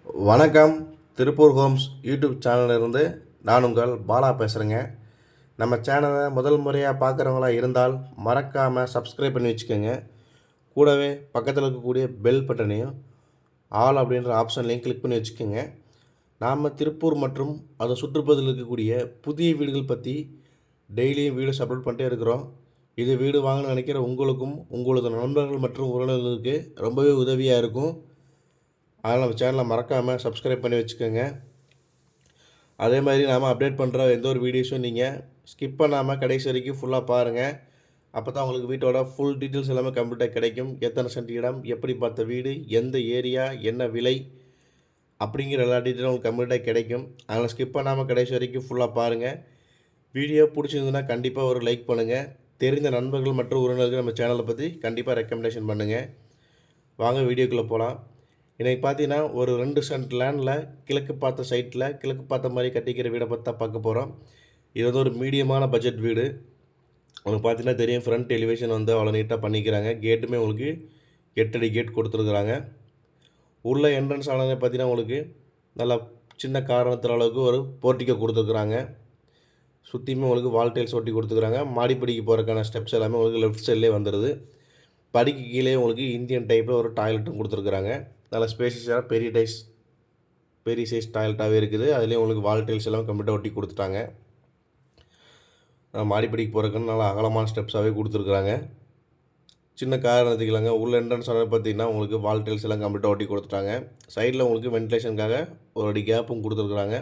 வணக்கம். Tiruppur Holmes YouTube சேனலிருந்து நான் உங்கள் பாலா பேசுகிறேங்க. நம்ம சேனலை முதல் முறையாக பார்க்குறவங்களா இருந்தால் மறக்காமல் சப்ஸ்கிரைப் பண்ணி வச்சுக்கோங்க. கூடவே பக்கத்தில் இருக்கக்கூடிய பெல் பட்டனையும் ஆல் அப்படின்ற ஆப்ஷன்லையும் கிளிக் பண்ணி வச்சுக்கோங்க. நாம் திருப்பூர் மற்றும் அதை சுற்றுப்பகுதியில் இருக்கக்கூடிய புதிய வீடுகள் பற்றி டெய்லியும் வீடியோஸ் அப்லோட் பண்ணிட்டே இருக்கிறோம். இது வீடு வாங்கணும்னு நினைக்கிற உங்களுக்கும் உங்களது நண்பர்கள் மற்றும் உறவினர்களுக்கு ரொம்பவே உதவியாக இருக்கும். அதனால் நம்ம சேனலை மறக்காமல் சப்ஸ்கிரைப் பண்ணி வச்சுக்கோங்க. அதே மாதிரி நாம் அப்டேட் பண்ணுற எந்த ஒரு வீடியோஸும் நீங்கள் ஸ்கிப் பண்ணாமல் கடைசி வரைக்கும் ஃபுல்லாக பாருங்கள். அப்போ தான் உங்களுக்கு வீட்டோட ஃபுல் டீட்டெயில்ஸ் எல்லாமே கம்ப்ளீட்டாக கிடைக்கும். எத்தனை சென்ட் இடம், எப்படி பார்த்த வீடு, எந்த ஏரியா, என்ன விலை அப்படிங்கிற எல்லா டீட்டெயிலும் உங்களுக்கு கம்ப்ளீட்டாக கிடைக்கும். அதனால் ஸ்கிப் பண்ணாமல் கடைசி வரைக்கும் ஃபுல்லாக பாருங்கள். வீடியோ பிடிச்சிருந்ததுன்னா கண்டிப்பாக ஒரு லைக் பண்ணுங்கள். தெரிந்த நண்பர்கள் மற்றும் உறவினர்கள் நம்ம சேனலை பற்றி கண்டிப்பாக ரெக்கமெண்டேஷன் பண்ணுங்கள். வாங்க வீடியோக்குள்ளே போகலாம். இன்றைக்கி பார்த்தீங்கன்னா ஒரு 2 சென்ட் லேண்டில் கிழக்கு பார்த்த சைட்டில் கிழக்கு பார்த்த மாதிரி கட்டிக்கிற வீடை பற்றி தான் பார்க்க போகிறோம். இது வந்து ஒரு மீடியமான பட்ஜெட் வீடு. உங்களுக்கு பார்த்தீங்கன்னா தெரியும், ஃப்ரண்ட் எலிவேஷன் வந்து அவ்வளோ நீட்டாக பண்ணிக்கிறாங்க. கேட்டுமே உங்களுக்கு 8 அடி கேட் கொடுத்துருக்குறாங்க. உள்ள என்ட்ரன்ஸ் ஆனது பார்த்தீங்கன்னா உங்களுக்கு நல்லா சின்ன காரணத்துற அளவுக்கு ஒரு போர்ட்டிக்கோ கொடுத்துருக்குறாங்க. சுற்றியுமே உங்களுக்கு வால் டைல்ஸ் ஒட்டி கொடுத்துருக்குறாங்க. மாடிப்படிக்கு போகிறதுக்கான ஸ்டெப்ஸ் எல்லாமே உங்களுக்கு லெஃப்ட் சைட்லேயே வந்துடுது. படிக்கு கீழே உங்களுக்கு இந்தியன் டைப்பில் ஒரு டாய்லெட்டும் கொடுத்துருக்குறாங்க. நல்ல ஸ்பேஷியஸாக பெரிய சைஸ் டாய்லெட்டாகவே இருக்குது. அதுலேயும் உங்களுக்கு வால் டைல்ஸ் எல்லாம் கம்ப்ளீட்டாக ஒட்டி கொடுத்துட்டாங்க. மாடிப்படிக்கு போகிறதுக்குன்னு நல்லா அகலமான ஸ்டெப்ஸாகவே கொடுத்துருக்குறாங்க. சின்ன கார் நிறுத்திக்கலாங்க. உள்ள என்ட்ரன்ஸ் ஆனால் பார்த்தீங்கன்னா உங்களுக்கு வால் டைல்ஸ் எல்லாம் கம்ப்ளீட்டாக ஒட்டி கொடுத்துட்டாங்க. சைடில் உங்களுக்கு வென்டிலேஷனுக்காக ஒரு அடி கேப்பும் கொடுத்துருக்குறாங்க.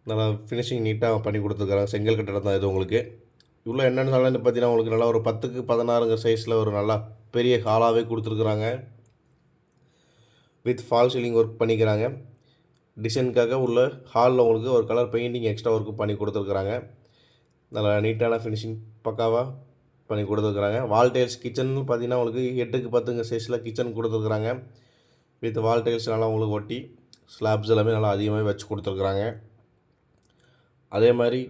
நல்லா ஃபினிஷிங் நீட்டாக பண்ணி கொடுத்துருக்குறாங்க. செங்கல் கட்டடம் தான் இது உங்களுக்கு. இவ்வளோ என்னென்னு பார்த்தீங்கன்னா உங்களுக்கு நல்லா ஒரு 10க்கு 16 சைஸில் ஒரு நல்லா பெரிய ஹாலாகவே கொடுத்துருக்குறாங்க. வித் ஃபால் சீலிங் ஒர்க் பண்ணிக்கிறாங்க. டிசைனுக்காக உள்ள ஹாலில் உங்களுக்கு ஒரு கலர் பெயிண்டிங் எக்ஸ்ட்ரா ஒர்க்கு பண்ணி கொடுத்துருக்குறாங்க. நல்லா நீட்டான ஃபினிஷிங் பக்காவாக பண்ணி கொடுத்துருக்குறாங்க. வால் டைல்ஸ் கிச்சன் பார்த்தீங்கன்னா உங்களுக்கு 8க்கு 10 சைஸில் கிச்சன் கொடுத்துருக்குறாங்க. வித் வால் டைல்ஸ் நல்லா உங்களுக்கு ஒட்டி ஸ்லாப்ஸ் எல்லாமே நல்லா அதிகமாக வச்சு கொடுத்துருக்குறாங்க. அதே மாதிரி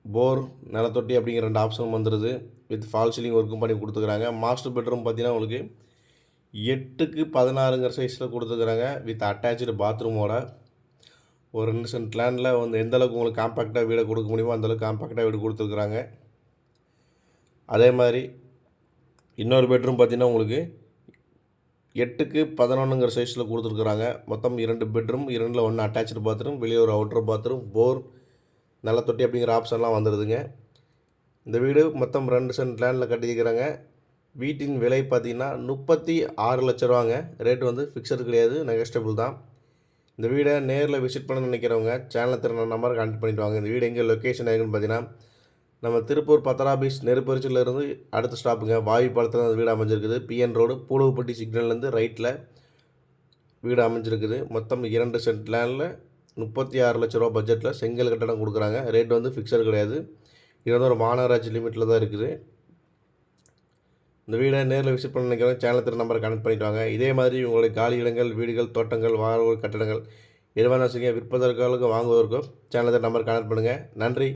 போர், நிலத்தொட்டி அப்படிங்கிற 2 ஆப்ஷன் வந்துடுது. வித் ஃபால் சீலிங் ஒர்க்கும் பண்ணி கொடுத்துருக்குறாங்க. மாஸ்டர் பெட்ரூம் பார்த்தீங்கன்னா உங்களுக்கு 8க்கு 16 சைஸில் கொடுத்துருக்குறாங்க. வித் அட்டாச்சு பாத்ரூமோட ஒரு 2 சென்ட் லேண்டில் வந்து எந்தளவுக்கு உங்களுக்கு காம்பேக்டாக வீடை கொடுக்க முடியுமோ அந்தளவுக்கு காம்பேக்டாக வீடு கொடுத்துருக்குறாங்க. அதே மாதிரி இன்னொரு பெட்ரூம் பார்த்திங்கன்னா உங்களுக்கு 8க்கு 11 சைஸில் கொடுத்துருக்குறாங்க. மொத்தம் 2 பெட்ரூம், 2ல் 1 அட்டாச்சு பாத்ரூம், வெளியே ஒரு அவுட்டர் பாத்ரூம், போர், நிலத்தொட்டி அப்படிங்கிற ஆப்ஷன்லாம் வந்துடுதுங்க. இந்த வீடு மொத்தம் 2 சென்ட் லேண்டில் கட்டியிருக்கிறாங்க. வீட்டின் விலை பார்த்தீங்கன்னா 36 லட்ச ரூபாங்க. ரேட்டு வந்து ஃபிக்ஸடு கிடையாது, நெகஸ்டபிள் தான். இந்த வீடை நேரில் விசிட் பண்ண நினைக்கிறவங்க சேனலை திறன நம்பர் கான்டெக்ட் பண்ணிட்டு வாங்க. இந்த வீடு எங்கே லொக்கேஷன் ஆகுன்னு பார்த்தீங்கன்னா நம்ம திருப்பூர் பத்தராபீஸ் நெருப்பரிச்சிலேருந்து அடுத்த ஸ்டாப்புங்க வாயு பாலத்தில் அந்த வீடு அமைஞ்சிருக்குது. பிஎன் ரோடு பூலவுப்பட்டி சிக்னல்லேருந்து ரைட்டில் வீடு அமைஞ்சிருக்குது. மொத்தம் 2 சென்ட் லேண்டில் 36 லட்ச ரூபா பட்ஜெட்டில் செங்கல் கட்டடம் கொடுக்குறாங்க. ரேட் வந்து ஃபிக்ஸடு கிடையாது. இது வந்து ஒரு மாநகராட்சி லிமிட்டில் தான் இருக்குது. இந்த வீடை நேரில் விசிட் பண்ண நினைக்கிறவங்க சேனல் நம்பரை கனெக்ட் பண்ணிட்டு வாங்க. இதே மாதிரி உங்களுடைய காலி இடங்கள், வீடுகள், தோட்டங்கள், வாழ்வு கட்டடங்கள் எதுவாக செய்ய விற்பதற்காக வாங்குவதற்கோ சேனல் நம்பர் கனெக்ட் பண்ணுங்கள். நன்றி.